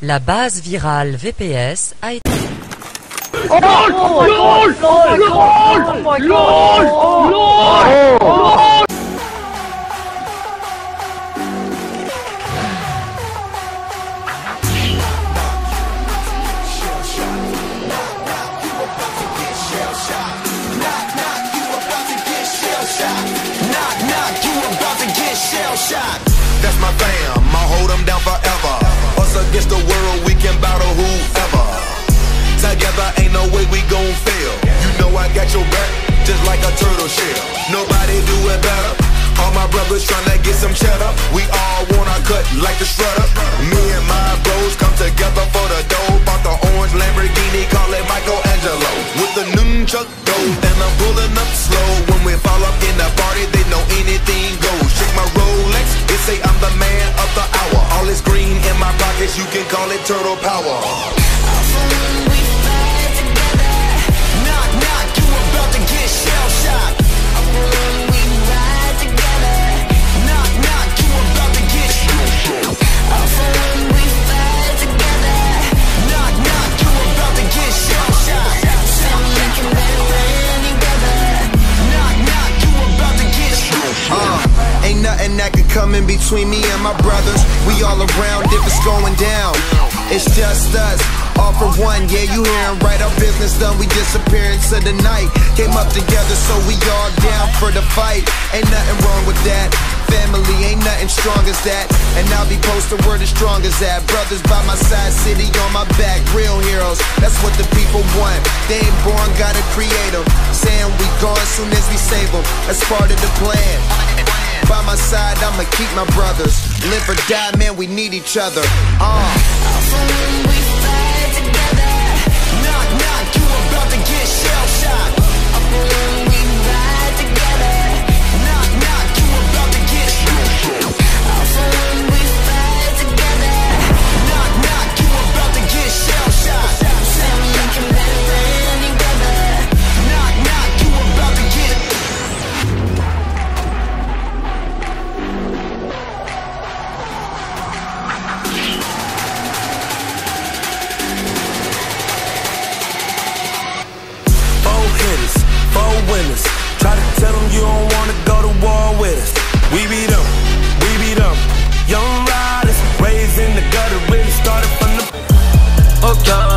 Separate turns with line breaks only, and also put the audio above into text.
La base virale VPS a été...
That's my fam, I'll hold them down forever. Us against the world, we can battle whoever. Together ain't no way we gon' fail. You know I got your back, just like a turtle shell. Nobody do it better. All my brothers tryna get some cheddar. We all want our cut like the shredder. Me and my bros come together for the dough. Bought the orange Lamborghini, call it Michelangelo. With the nunchuck dough, and I'm pulling up slow. When we fall up in the party, they know anything goes. Shake my Rolex, they say I'm the man of the hour. All this green in my pockets, you can call it turtle power.
We fight together. Knock, knock, you about to get shell-shocked. We ride together. Knock, knock, you about to get shell-shocked. We fight together. Knock, knock, you about to get shell-shocked. We can run together. Knock, knock, you about to get shell-shocked.
Ain't nothing that can come in between me and my brothers. We all around if it's going down. It's just us, all for one, yeah, you hearin' right. Our business done, we disappear into the night. Came up together, so we all down for the fight. Ain't nothing wrong with that. Family ain't nothing strong as that. And I'll be posted where the strong as that. Brothers by my side, city on my back. Real heroes, that's what the people want. They ain't born, gotta create them. Saying we gone soon as we save them. That's part of the plan. By my side, I'ma keep my brothers. Live or die, man, we need each other.
We fight together. Knock, knock, you about to get shell-shocked. We ride together. Knock, knock, you about to get shell-shocked. We fight together. Knock, knock, you about to get shell-shocked. We can run together. Knock, knock, you about to get.
Four winners. Try to tell them you don't wanna go to war with us. We beat them, we beat them. Young riders, raised in the gutter, really started from the... Okay.